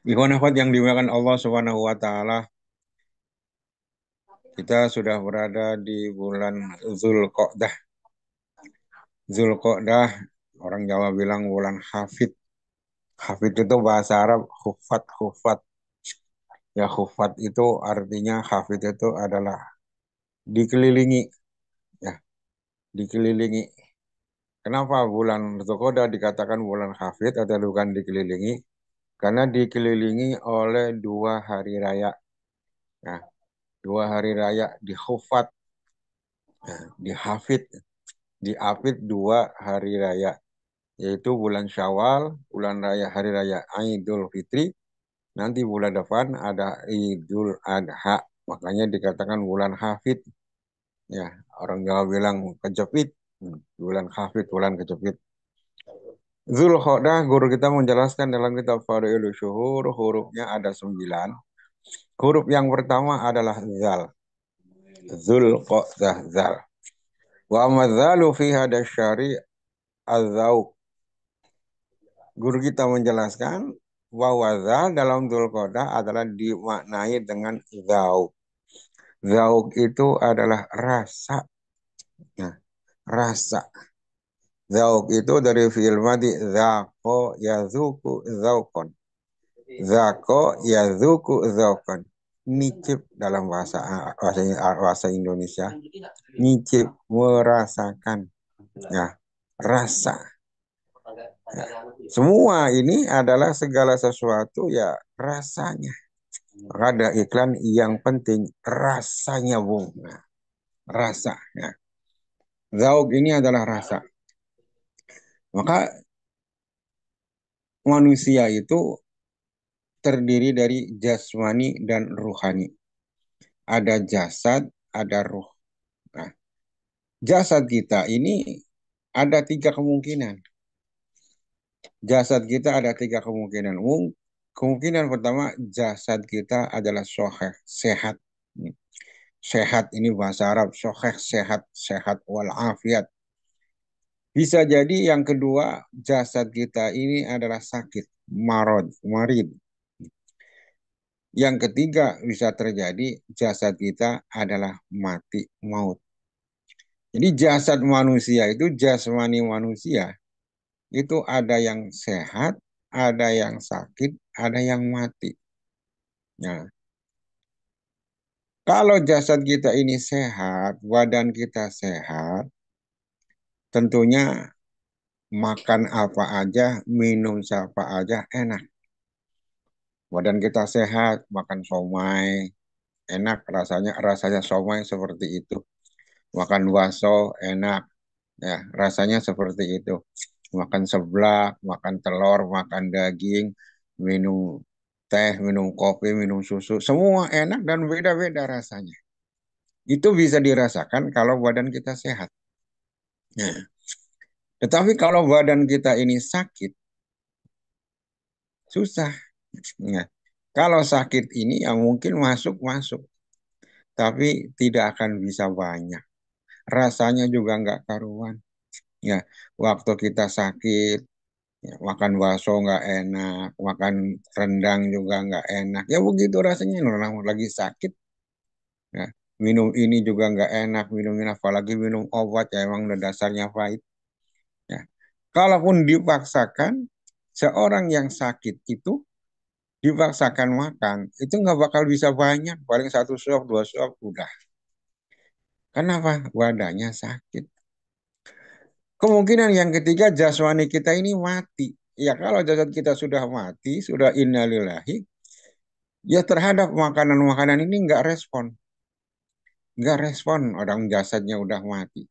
Ikhwan akhwat yang dimuliakan Allah Subhanahu wa taala, kita sudah berada di bulan Zulqa'dah. Zulqa'dah, orang Jawa bilang bulan Hafid. Hafid itu bahasa Arab khufat khufat. Ya khufat itu artinya hafid itu adalah dikelilingi, ya, dikelilingi. Kenapa bulan Zulqa'dah dikatakan bulan Hafid atau bukan dikelilingi? Karena dikelilingi oleh dua hari raya. Nah, dua hari raya di khufat, di Hafid. Diapit dua hari raya, yaitu bulan Syawal, bulan raya hari raya Idul Fitri, nanti bulan depan ada Idul Adha, makanya dikatakan bulan Hafid. Ya, orang Jawa bilang kejepit. Bulan Hafid, bulan kejepit. Zulkhodah, guru kita menjelaskan dalam kitab Fadhilus Syuhur, hurufnya ada 9. Huruf yang pertama adalah Zal. Zulkhodah, Zal. Wa madzalu fi hada syari azau. Guru kita menjelaskan bahwa zal dalam Dzulqa'dah adalah dimaknai dengan zauk. Zauk itu adalah rasa. Nah, rasa. Zauk itu dari fi'il madhi zaqo yazuku zaukon. Zaqo yazuku zaukon. Nicip dalam bahasa Indonesia. Nicip merasakan. Ya, rasa. Ya. Semua ini adalah segala sesuatu ya rasanya. Ada iklan yang penting rasanya bung. Nah, rasa. Ya. Zauk ini adalah rasa. Maka manusia itu terdiri dari jasmani dan ruhani. Ada jasad, ada ruh. Nah, jasad kita ini ada tiga kemungkinan. Jasad kita ada tiga kemungkinan. Kemungkinan pertama, jasad kita adalah soheh, sehat. Sehat ini bahasa Arab, soheh, sehat, sehat walafiat. Bisa jadi yang kedua, jasad kita ini adalah sakit, marod, marid. Yang ketiga, bisa terjadi jasad kita adalah mati, maut. Jadi jasad manusia itu, jasmani manusia, itu ada yang sehat, ada yang sakit, ada yang mati. Nah, kalau jasad kita ini sehat, badan kita sehat, tentunya makan apa aja, minum siapa aja enak. Badan kita sehat, makan somai, enak rasanya, rasanya somai seperti itu. Makan bakso, enak, ya rasanya seperti itu. Makan seblak, makan telur, makan daging, minum teh, minum kopi, minum susu, semua enak dan beda-beda rasanya. Itu bisa dirasakan kalau badan kita sehat. Nah, tetapi kalau badan kita ini sakit, susah. Nah, kalau sakit ini yang mungkin masuk-masuk, tapi tidak akan bisa banyak. Rasanya juga nggak karuan. Ya, waktu kita sakit, ya, makan bakso nggak enak, makan rendang juga nggak enak. Ya begitu rasanya orang lagi sakit. Ya, minum ini juga nggak enak, minum ini apalagi minum obat ya emang udah dasarnya pahit. Ya. Kalaupun dipaksakan, seorang yang sakit itu dipaksakan makan, itu nggak bakal bisa banyak, paling satu suap, dua suap, udah. Kenapa? Badannya sakit. Kemungkinan yang ketiga, jasmani kita ini mati. Ya kalau jasad kita sudah mati, sudah innalillahi, ya terhadap makanan-makanan ini nggak respon. Nggak respon, orang jasadnya udah mati.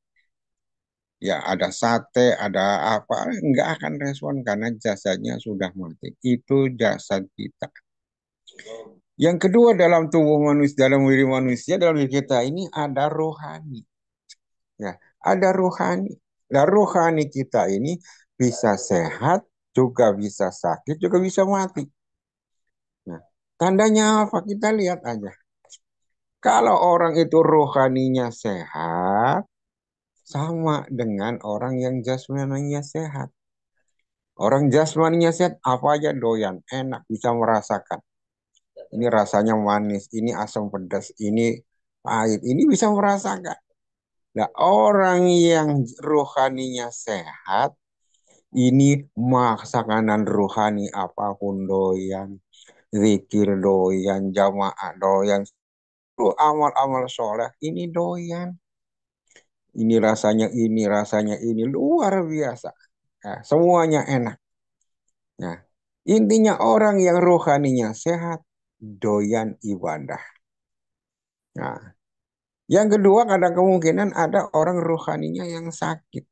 Ya ada sate, ada apa, nggak akan respon karena jasadnya sudah mati. Itu jasad kita. Yang kedua dalam tubuh manusia, dalam diri manusia, dalam diri kita ini ada rohani. Ya, ada rohani. Nah, rohani kita ini bisa sehat, juga bisa sakit, juga bisa mati. Nah, tandanya apa? Kita lihat aja. Kalau orang itu rohaninya sehat, sama dengan orang yang jasmaninya sehat. Orang jasmaninya sehat, apa aja doyan, enak, bisa merasakan. Ini rasanya manis, ini asam pedas, ini pahit, ini bisa merasakan. Nah, orang yang rohaninya sehat, ini makanan rohani apapun doyan, zikir doyan, jamaah doyan, amal-amal soleh ini doyan. Ini rasanya ini luar biasa. Nah, semuanya enak. Nah, intinya orang yang rohaninya sehat, doyan ibadah. Nah, yang kedua ada kemungkinan ada orang rohaninya yang sakit.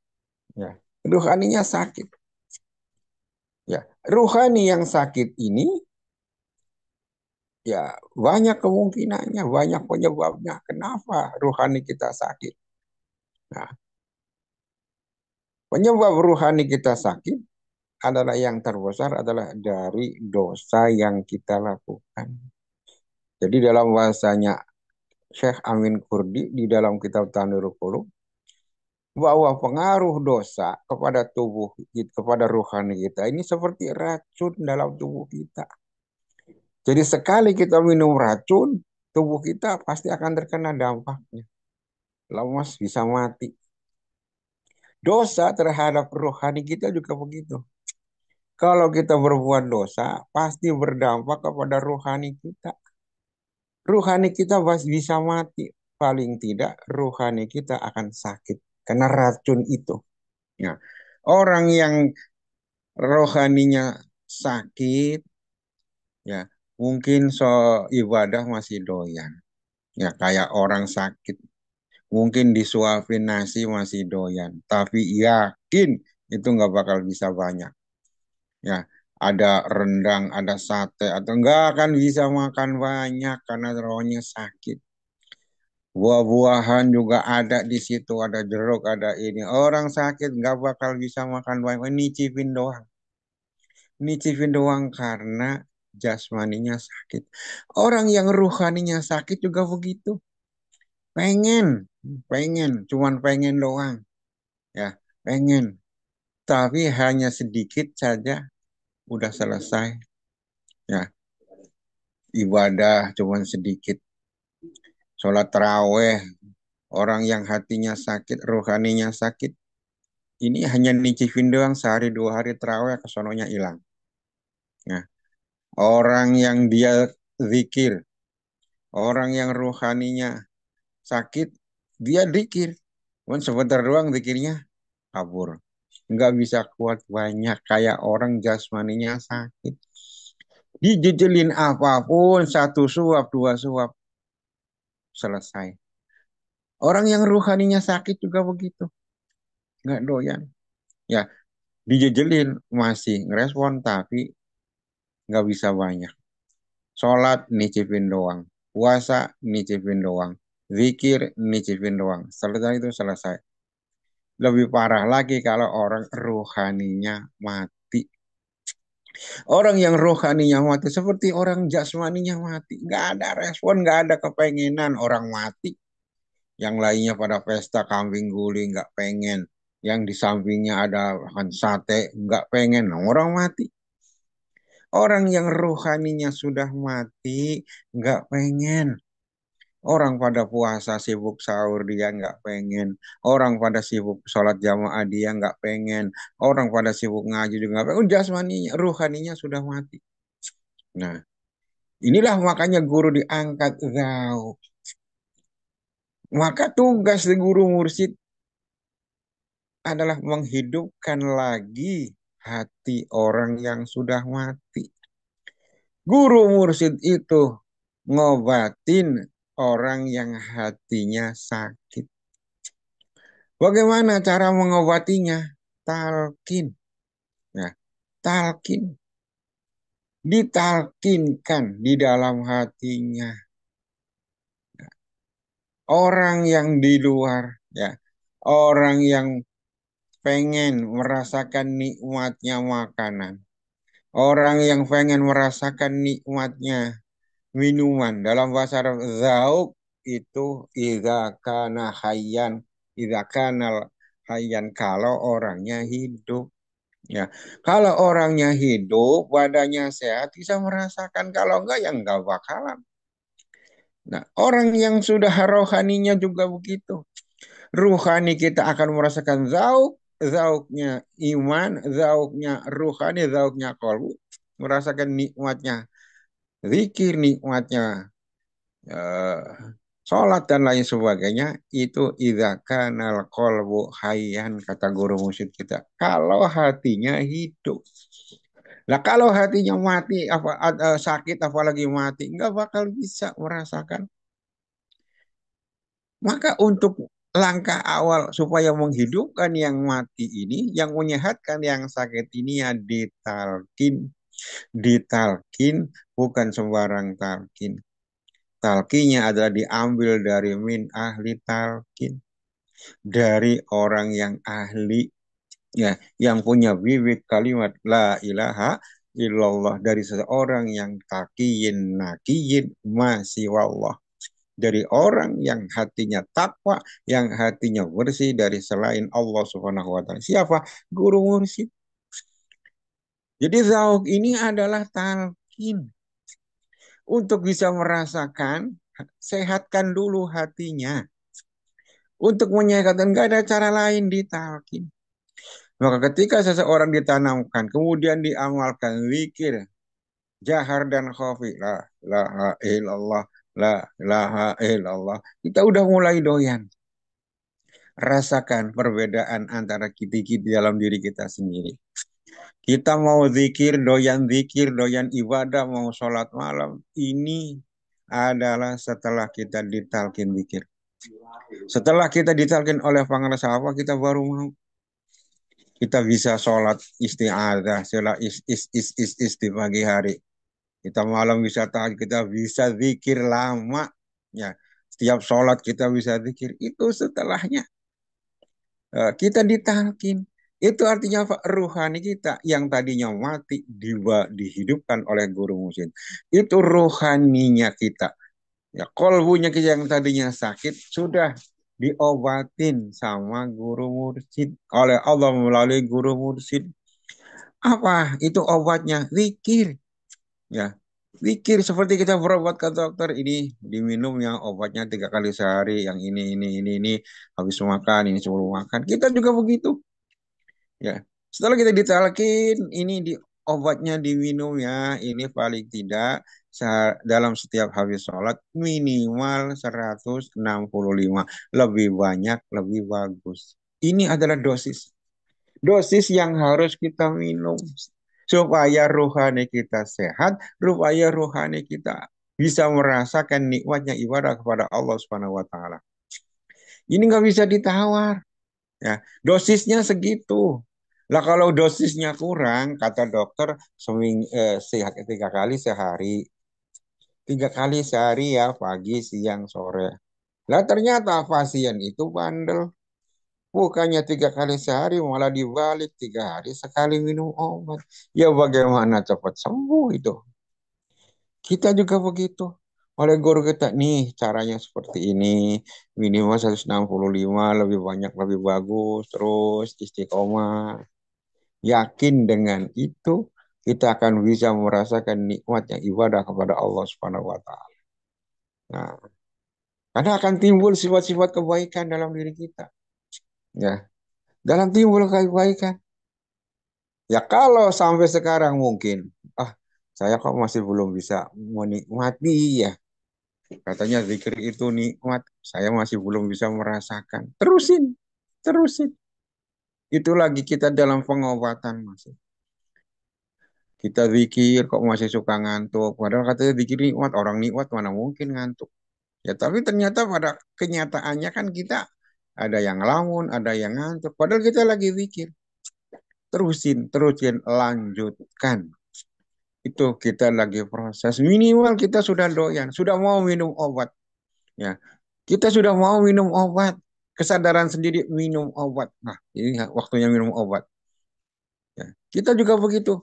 Ya, rohaninya sakit. Ya, rohani yang sakit ini ya banyak kemungkinannya, banyak penyebabnya. Kenapa rohani kita sakit? Nah, penyebab rohani kita sakit adalah yang terbesar adalah dari dosa yang kita lakukan. Jadi dalam bahasanya Syekh Amin Kurdi di dalam kitab Tanurul Qulub bahwa pengaruh dosa kepada tubuh kita, kepada rohani kita ini seperti racun dalam tubuh kita. Jadi sekali kita minum racun, tubuh kita pasti akan terkena dampaknya. Lemas bisa mati. Dosa terhadap rohani kita juga begitu. Kalau kita berbuat dosa, pasti berdampak kepada rohani kita. Rohani kita bisa mati. Paling tidak, rohani kita akan sakit. Karena racun itu. Nah, orang yang rohaninya sakit, ya mungkin ibadah masih doyan. Ya kayak orang sakit. Mungkin disuapin nasi masih doyan. Tapi yakin itu nggak bakal bisa banyak. Ya, ada rendang, ada sate, atau nggak akan bisa makan banyak karena rohnya sakit. Buah-buahan juga ada di situ, ada jeruk, ada ini. Orang sakit nggak bakal bisa makan banyak, nyicipin doang. Nyicipin doang karena jasmaninya sakit. Orang yang ruhaninya sakit juga begitu. Pengen, cuman pengen doang. Ya, pengen. Tapi hanya sedikit saja udah selesai. Ya, ibadah cuman sedikit. Sholat taraweh, orang yang hatinya sakit, rohaninya sakit, ini hanya nyicipin doang sehari dua hari taraweh kesononya hilang. Nah, orang yang dia zikir, orang yang rohaninya sakit, dia zikir. Cuman sebentar doang zikirnya kabur. Nggak bisa kuat banyak kayak orang jasmaninya sakit. Dijejelin apapun, satu suap, dua suap, selesai. Orang yang rohaninya sakit juga begitu. Nggak doyan. Ya, dijejelin masih ngerespon tapi nggak bisa banyak. Sholat nicipin doang. Puasa nicipin doang. Zikir nicipin doang. Selesai itu selesai. Lebih parah lagi kalau orang rohaninya mati. Orang yang rohaninya mati seperti orang jasmaninya mati. Nggak ada respon, nggak ada kepengenan orang mati. Yang lainnya pada pesta kambing guling nggak pengen. Yang di sampingnya ada makan sate nggak pengen. Nah, orang mati. Orang yang rohaninya sudah mati nggak pengen. Orang pada puasa sibuk sahur dia nggak pengen. Orang pada sibuk sholat jamaah dia nggak pengen. Orang pada sibuk ngaji juga nggak pengen. Jasmaninya, rohaninya sudah mati. Nah, inilah makanya guru diangkat jauh. Maka tugas guru mursyid adalah menghidupkan lagi hati orang yang sudah mati. Guru mursyid itu ngobatin orang yang hatinya sakit. Bagaimana cara mengobatinya? Talkin. Ya, talkin. Ditalkinkan di dalam hatinya. Orang yang di luar, ya, orang yang pengen merasakan nikmatnya makanan. Orang yang pengen merasakan nikmatnya minuman. Dalam bahasa Arab, zauk itu idza kana hayyan, idza kana hayyan kalau orangnya hidup. Ya, kalau orangnya hidup, badannya sehat, bisa merasakan. Kalau enggak, ya enggak bakalan. Nah, orang yang sudah rohaninya juga begitu. Ruhani kita akan merasakan zauk, zauknya iman, zauknya ruhani, zauknya kolbu. Merasakan nikmatnya zikir, nikmatnya eh, sholat dan lain sebagainya. Itu idza kanal qalbu hayyan, kata guru musik kita. Kalau hatinya hidup. Nah, kalau hatinya mati, sakit apalagi mati, nggak bakal bisa merasakan. Maka untuk langkah awal supaya menghidupkan yang mati ini, yang menyehatkan yang sakit ini ya ditalkin, ditalkin bukan sembarang talkin. Talkinya adalah diambil dari min ahli talkin, dari orang yang ahli, ya, yang punya bibit kalimat la ilaha illallah, dari seseorang yang takiyin nakiyin masih wallah, dari orang yang hatinya takwa, yang hatinya bersih dari selain Allah Subhanahu wa taala. Siapa? Guru mursyid. Jadi zauk ini adalah talqin. Untuk bisa merasakan, sehatkan dulu hatinya. Untuk menyehatkan, nggak ada cara lain di talqin. Maka ketika seseorang ditanamkan, kemudian diamalkan zikir, jahar dan khafi, la ilaha illallah, la ilaha illallah, kita udah mulai doyan. Rasakan perbedaan antara kita dalam diri kita sendiri. Kita mau zikir, doyan ibadah, mau sholat malam. Ini adalah setelah kita ditalkin zikir. Setelah kita ditalkin oleh pengarasa apa, kita baru mau. Kita bisa sholat isti'adah, sholat is di pagi hari. Kita malam bisa tahajud, kita bisa zikir lama. Ya, setiap sholat kita bisa zikir. Itu setelahnya kita ditalkin. Itu artinya apa? Ruhani kita yang tadinya mati dihidupkan oleh guru mursyid. Itu ruhaninya kita. Ya, kolbunya kita yang tadinya sakit sudah diobatin sama guru mursyid oleh Allah melalui guru mursyid. Apa itu obatnya? Zikir. Ya, zikir seperti kita berobat ke dokter, ini diminum yang obatnya 3 kali sehari, yang ini habis makan, ini sebelum makan. Kita juga begitu. Ya, setelah kita ditalkin, ini obatnya diminum ya, ini paling tidak dalam setiap habis sholat minimal 165, lebih banyak lebih bagus. Ini adalah dosis, dosis yang harus kita minum supaya rohani kita sehat, supaya rohani kita bisa merasakan nikmatnya ibadah kepada Allah Subhanahu wa taala. Ini nggak bisa ditawar. Ya, dosisnya segitu. Lah kalau dosisnya kurang, kata dokter, sehat 3 kali sehari. 3 kali sehari ya, pagi, siang, sore. Lah ternyata pasien itu bandel. Bukannya 3 kali sehari, malah dibalik 3 hari sekali minum obat. Ya bagaimana cepat sembuh itu? Kita juga begitu. Oleh guru kita, nih caranya seperti ini. Minimal 165, lebih banyak lebih bagus. Terus istiqomah. Yakin dengan itu, kita akan bisa merasakan nikmatnya ibadah kepada Allah Subhanahu wa taala. Nah, karena akan timbul sifat-sifat kebaikan dalam diri kita. Ya, dalam timbul kebaikan. Ya kalau sampai sekarang mungkin, ah saya kok masih belum bisa menikmati ya. Katanya zikir itu nikmat, saya masih belum bisa merasakan. Terusin, terusin. Itu lagi kita dalam pengobatan masih. Kita zikir kok masih suka ngantuk. Padahal katanya zikir nikmat, orang nikmat mana mungkin ngantuk. Ya tapi ternyata pada kenyataannya kan kita ada yang lamun, ada yang ngantuk. Padahal kita lagi zikir. Terusin, terusin, lanjutkan. Itu kita lagi proses. Minimal kita sudah doyan, sudah mau minum obat. Ya, kita sudah mau minum obat. Kesadaran sendiri minum obat. Nah, ini waktunya minum obat. Ya. Kita juga begitu.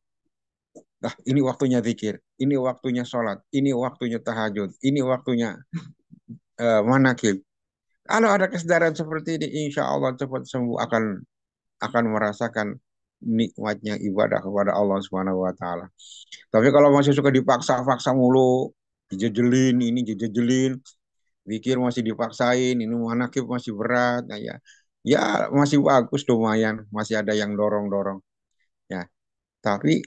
Nah, ini waktunya zikir, ini waktunya sholat, ini waktunya tahajud, ini waktunya manakib. Kalau ada kesadaran seperti ini, insya Allah cepat sembuh, akan merasakan nikmatnya ibadah kepada Allah Subhanahu wa taala. Tapi kalau masih suka dipaksa-paksa mulu, dijejelin ini dijejelin, pikir masih dipaksain, ini manakib masih berat, nah ya, ya masih bagus lumayan, masih ada yang dorong-dorong. Ya, tapi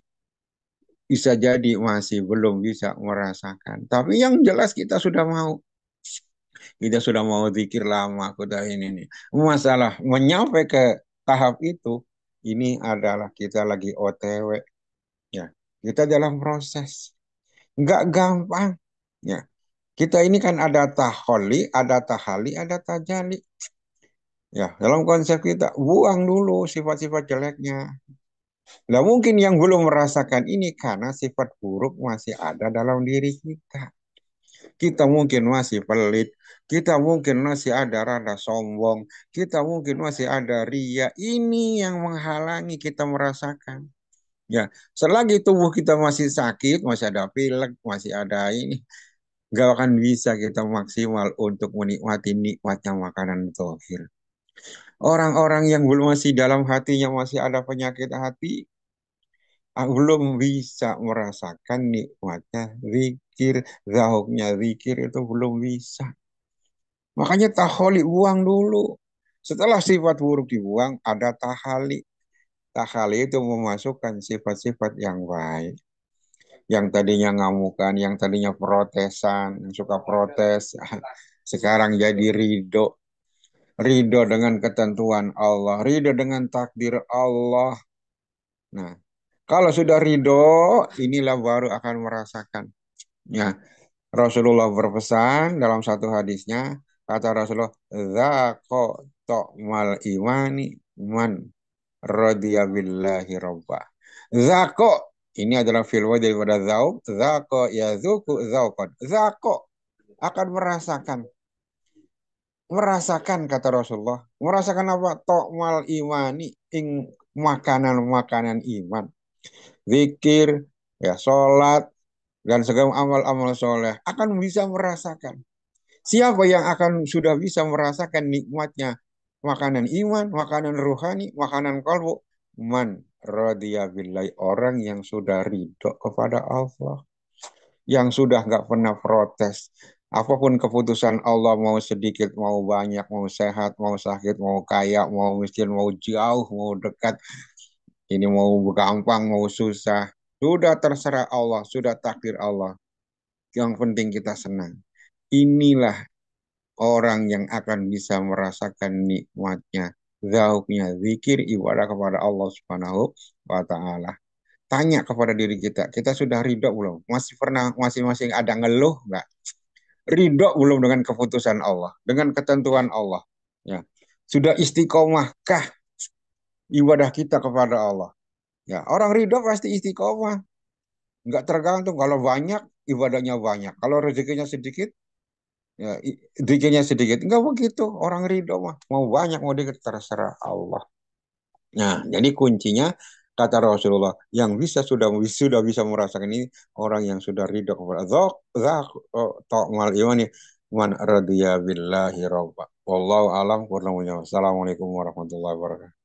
bisa jadi masih belum bisa merasakan. Tapi yang jelas kita sudah mau zikir lama, udah ini nih. Masalah menyampai ke tahap itu, ini adalah kita lagi OTW, ya. Kita dalam proses, nggak gampang, ya. Kita ini kan ada taholi, ada tahali, ada tajali. Ya, dalam konsep kita, buang dulu sifat-sifat jeleknya. Nah, mungkin yang belum merasakan ini karena sifat buruk masih ada dalam diri kita. Kita mungkin masih pelit, kita mungkin masih ada rada sombong, kita mungkin masih ada ria. Ini yang menghalangi kita merasakan. Ya, selagi tubuh kita masih sakit, masih ada pilek, masih ada ini, gak akan bisa kita maksimal untuk menikmati nikmatnya makanan tauhid. Orang-orang yang belum masih dalam hatinya masih ada penyakit hati, belum bisa merasakan nikmatnya zikir, zauknya zikir itu belum bisa. Makanya taholi buang dulu. Setelah sifat buruk dibuang, ada tahali. Tahali itu memasukkan sifat-sifat yang baik. Yang tadinya ngamukan, yang tadinya protesan, yang suka protes, sekarang jadi ridho. Ridho dengan ketentuan Allah, ridho dengan takdir Allah. Nah, kalau sudah ridho, inilah baru akan merasakan. Ya, Rasulullah berpesan dalam satu hadisnya, kata Rasulullah, "Dzaqo mal imani man radiya billahi robba." Zako, ini adalah filwa daripada zauk. Zako ya zuku zaukon. Zako akan merasakan kata Rasulullah. Merasakan apa? Tokmal imani ing makanan-makanan iman. Zikir, ya sholat, dan segala amal-amal soleh akan bisa merasakan. Siapa yang akan sudah bisa merasakan nikmatnya makanan iman, makanan rohani, makanan kalbu? Man radhiya billahi, orang yang sudah ridho kepada Allah, yang sudah nggak pernah protes. Apapun keputusan Allah, mau sedikit, mau banyak, mau sehat, mau sakit, mau kaya, mau miskin, mau jauh, mau dekat, ini mau gampang, mau susah, sudah terserah Allah, sudah takdir Allah. Yang penting kita senang. Inilah orang yang akan bisa merasakan nikmatnya, zauknya, zikir, ibadah kepada Allah Subhanahu wa Ta'ala. Tanya kepada diri kita, kita sudah ridho belum? Masih pernah, masing-masing ada ngeluh nggak? Ridho belum dengan keputusan Allah, dengan ketentuan Allah? Ya, sudah istiqomahkah ibadah kita kepada Allah? Ya, orang ridho pasti istiqomah. Nggak tergantung kalau banyak, ibadahnya banyak. Kalau rezekinya sedikit, ya, dikirnya sedikit. Enggak begitu. Orang ridho mah. Mau banyak, mau dikit, terserah Allah. Nah, jadi kuncinya, kata Rasulullah, yang sudah bisa merasakan ini, orang yang sudah ridho kepada Zak, Zak, Ta'mal imani, man radhiya billahi robba. Wallahu alam, kurang Assalamualaikum warahmatullahi wabarakatuh.